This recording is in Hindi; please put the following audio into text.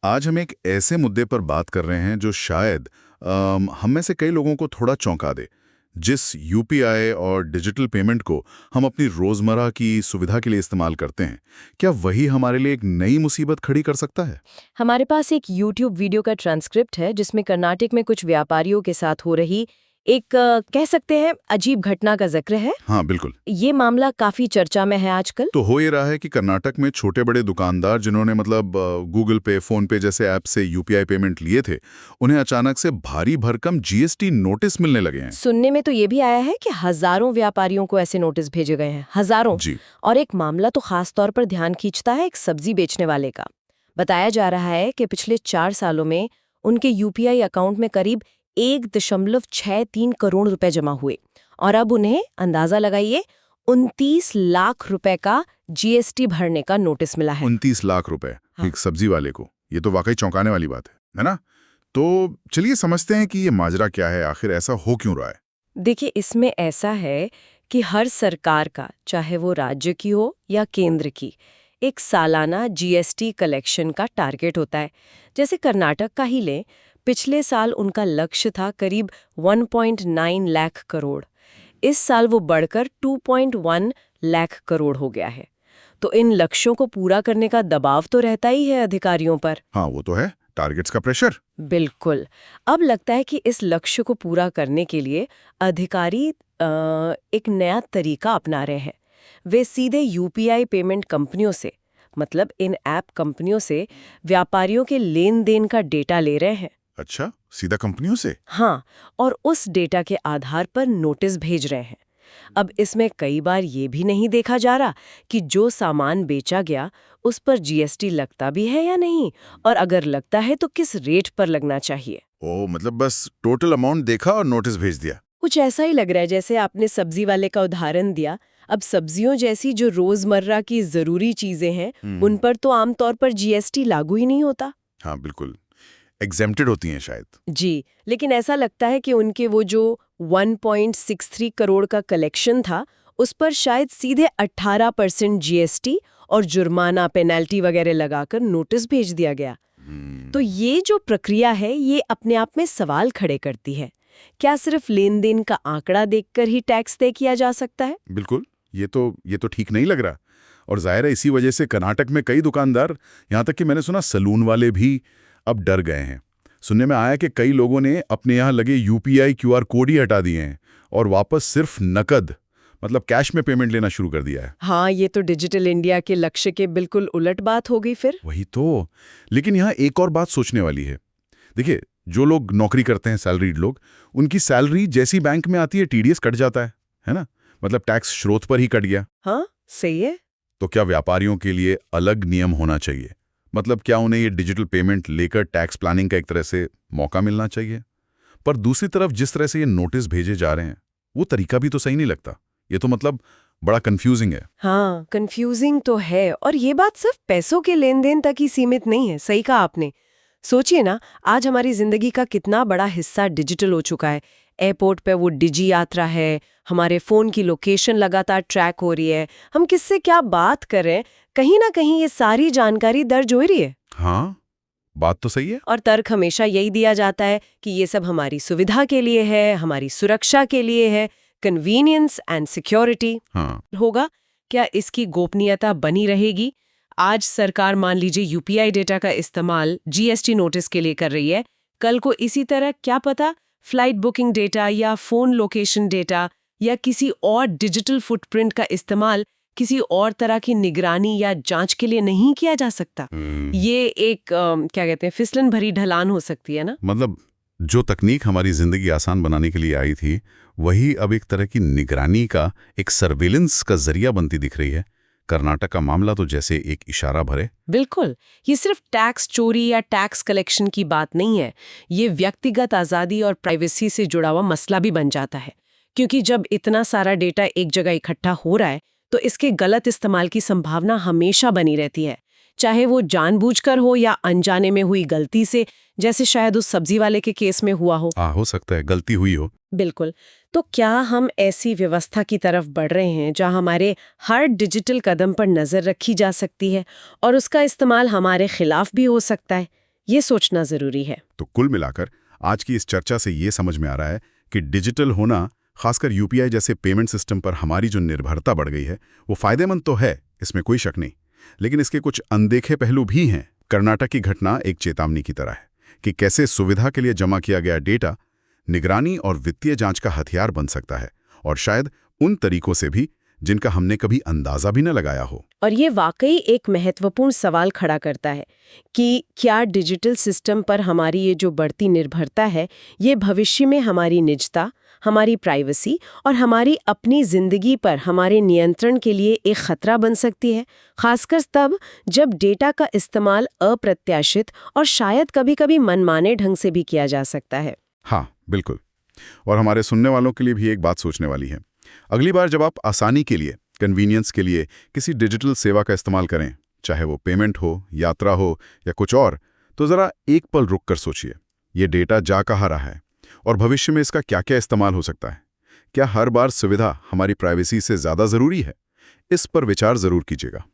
आज हम एक ऐसे मुद्दे पर बात कर रहे हैं जो शायद हम में से कई लोगों को थोड़ा चौंका दे। जिस यूपीआई और डिजिटल पेमेंट को हम अपनी रोजमर्रा की सुविधा के लिए इस्तेमाल करते हैं, क्या वही हमारे लिए एक नई मुसीबत खड़ी कर सकता है? हमारे पास एक YouTube वीडियो का ट्रांसक्रिप्ट है जिसमें कर्नाटक में कुछ व्यापारियों के साथ हो रही एक कह सकते हैं अजीब घटना का जिक्र है। हाँ, बिल्कुल। ये मामला काफी चर्चा में है आजकल। तो हो ये रहा है कि कर्नाटक में छोटे बड़े दुकानदार जिन्होंने गूगल पे, फोन पे जैसे ऐप से यूपीआई पेमेंट लिए थे, उन्हें अचानक से भारी भरकम जीएसटी नोटिस मिलने लगे हैं। सुनने में तो ये भी आया है कि हजारों व्यापारियों को ऐसे नोटिस भेजे गए हैं, हजारों। जी। और एक मामला तो खास तौर पर ध्यान खींचता है एक सब्जी बेचने वाले का। बताया जा रहा है कि पिछले 4 सालों में उनके यूपीआई अकाउंट में करीब 1.63 करोड़ रुपए जमा हुए और अब उन्हें अंदाजा लगाइए 29 लाख रुपए का जीएसटी भरने का नोटिस मिला है। 29 लाख रुपए हाँ। एक सब्जी वाले को, ये तो वाकई चौंकाने वाली बात है ना? तो चलिए समझते हैं कि ये माजरा क्या है, आखिर ऐसा हो क्यों रहा है। देखिए, इसमें ऐसा है कि हर सरकार का, चाहे वो राज्य की हो या केंद्र की, एक सालाना जीएसटी कलेक्शन का टारगेट होता है। जैसे कर्नाटक का ही लें, पिछले साल उनका लक्ष्य था करीब 1.9 लाख करोड़। इस साल वो बढ़कर 2.1 लाख करोड़ हो गया है। तो इन लक्ष्यों को पूरा करने का दबाव तो रहता ही है अधिकारियों पर। हाँ, वो तो है, टारगेट्स का प्रेशर। बिल्कुल। अब लगता है कि इस लक्ष्य को पूरा करने के लिए अधिकारी एक नया तरीका अपना रहे हैं। वे सीधे यूपीआई पेमेंट कंपनियों से, मतलब इन ऐप कंपनियों से, व्यापारियों के लेन देन का डेटा ले रहे हैं। अच्छा, सीधा कंपनियों से? हाँ, और उस डेटा के आधार पर नोटिस भेज रहे हैं। अब इसमें कई बार ये भी नहीं देखा जा रहा कि जो सामान बेचा गया उस पर जीएसटी लगता भी है या नहीं, और अगर लगता है तो किस रेट पर लगना चाहिए। मतलब बस टोटल अमाउंट देखा और नोटिस भेज दिया। कुछ ऐसा ही लग रहा है जैसे आपने सब्जी वाले का उदाहरण दिया। अब सब्जियों जैसी जो रोजमर्रा की जरूरी चीजें हैं, उन पर तो आमतौर पर जीएसटी लागू ही नहीं होता। हाँ, बिल्कुल, एग्जेम्प्टेड होती हैं शायद। जी, लेकिन ऐसा लगता है कि उनके वो जो 1.63 करोड़ का कलेक्शन था, उस पर शायद सीधे 18% जीएसटी और जुर्माना, पेनल्टी वगैरह लगाकर नोटिस भेज दिया गया। तो ये जो प्रक्रिया है, ये अपने आप में सवाल खड़े करती है। क्या सिर्फ लेन देन का आंकड़ा देखकर ही टैक्स तय किया जा सकता है? बिल्कुल, ये तो ठीक नहीं लग रहा। और जाहिर है इसी वजह से कर्नाटक में कई दुकानदार, यहाँ तक कि मैंने सुना सलून वाले भी अब डर गए हैं। सुनने में आया कि कई लोगों ने अपने यहाँ लगे यूपीआई क्यूआर कोड ही हटा दिए हैं और वापस सिर्फ नकद, मतलब कैश में पेमेंट लेना शुरू कर दिया है। हाँ, ये तो डिजिटल इंडिया के लक्ष्य के बिल्कुल उलट बात हो गई फिर। वही तो। लेकिन यहाँ एक और बात सोचने वाली है। देखिए, जो लोग नौकरी करते हैं, सैलरीड लोग, उनकी सैलरी जैसी बैंक में आती है टीडीएस कट जाता है ना? मतलब टैक्स स्रोत पर ही कट गया। हाँ, सही है। तो क्या व्यापारियों के लिए अलग नियम होना चाहिए? मतलब क्या उन्हें ये डिजिटल पेमेंट लेकर टैक्स प्लानिंग का एक तरह से मौका मिलना चाहिए? पर दूसरी तरफ जिस तरह से ये नोटिस भेजे जा रहे हैं, वो तरीका भी तो सही नहीं लगता। ये तो मतलब बड़ा कंफ्यूजिंग है। हाँ, कंफ्यूजिंग तो है, और ये बात सिर्फ पैसों के लेन देन तक ही सीमित नहीं है। सही कहा आपने। सोचिए ना, आज हमारी जिंदगी का कितना बड़ा हिस्सा डिजिटल हो चुका है। एयरपोर्ट पे वो डिजी यात्रा है, हमारे फोन की लोकेशन लगातार ट्रैक हो रही है, हम किससे क्या बात कर रहे हैं, कहीं ना कहीं ये सारी जानकारी दर्ज हो रही है। हाँ, बात तो सही है। और तर्क हमेशा यही दिया जाता है कि ये सब हमारी सुविधा के लिए है, हमारी सुरक्षा के लिए है, कन्वीनियंस एंड सिक्योरिटी हाँ, होगा। क्या इसकी गोपनीयता बनी रहेगी? आज सरकार मान लीजिए यूपीआई डेटा का इस्तेमाल जीएसटी नोटिस के लिए कर रही है, कल को इसी तरह क्या पता फ्लाइट बुकिंग डेटा या फोन लोकेशन डेटा या किसी और डिजिटल फुटप्रिंट का इस्तेमाल किसी और तरह की निगरानी या जांच के लिए नहीं किया जा सकता। ये एक क्या कहते हैं, फिसलन भरी ढलान हो सकती है ना। मतलब जो तकनीक हमारी जिंदगी आसान बनाने के लिए आई थी, वही अब एक तरह की निगरानी का, एक सर्वेलेंस का जरिया बनती दिख रही है। कर्नाटक का मामला तो जैसे एक इशारा भरे। बिल्कुल, ये सिर्फ टैक्स चोरी या टैक्स कलेक्शन की बात नहीं है। ये व्यक्तिगत आज़ादी और प्राइवेसी से जुड़ा हुआ मसला भी बन जाता है, क्योंकि जब इतना सारा डेटा एक जगह इकट्ठा हो रहा है तो इसके गलत इस्तेमाल की संभावना हमेशा बनी रहती है, चाहे वो जानबूझकर हो या अनजाने में हुई गलती से, जैसे शायद उस सब्जी वाले के केस में हुआ हो। हो सकता है गलती हुई हो। बिल्कुल। तो क्या हम ऐसी व्यवस्था की तरफ बढ़ रहे हैं जहां हमारे हर डिजिटल कदम पर नजर रखी जा सकती है और उसका इस्तेमाल हमारे खिलाफ भी हो सकता है? ये सोचना ज़रूरी है। तो कुल मिलाकर आज की इस चर्चा से ये समझ में आ रहा है कि डिजिटल होना, खासकर यूपीआई जैसे पेमेंट सिस्टम पर हमारी जो निर्भरता बढ़ गई है, वो फायदेमंद तो है, इसमें कोई शक नहीं, लेकिन इसके कुछ अनदेखे पहलू भी हैं। कर्नाटक की घटना एक चेतावनी की तरह है कि कैसे सुविधा के लिए जमा किया गया डेटा निगरानी और वित्तीय जांच का हथियार बन सकता है, और शायद उन तरीकों से भी जिनका हमने कभी अंदाजा भी न लगाया हो। और ये वाकई एक महत्वपूर्ण सवाल खड़ा करता है कि क्या डिजिटल सिस्टम पर हमारी ये जो बढ़ती निर्भरता है, ये भविष्य में हमारी निजता, हमारी प्राइवेसी और हमारी अपनी जिंदगी पर हमारे नियंत्रण के लिए एक खतरा बन सकती है, खासकर तब जब डेटा का इस्तेमाल अप्रत्याशित और शायद कभी-कभी मनमाने ढंग से भी किया जा सकता है। हाँ, बिल्कुल। और हमारे सुनने वालों के लिए भी एक बात सोचने वाली है। अगली बार जब आप आसानी के लिए, कन्वीनियंस के लिए किसी डिजिटल सेवा का इस्तेमाल करें, चाहे वो पेमेंट हो, यात्रा हो या कुछ और, तो ज़रा एक पल रुक कर सोचिए, ये डेटा जा कहाँ रहा है और भविष्य में इसका क्या क्या इस्तेमाल हो सकता है। क्या हर बार सुविधा हमारी प्राइवेसी से ज़्यादा ज़रूरी है? इस पर विचार ज़रूर कीजिएगा।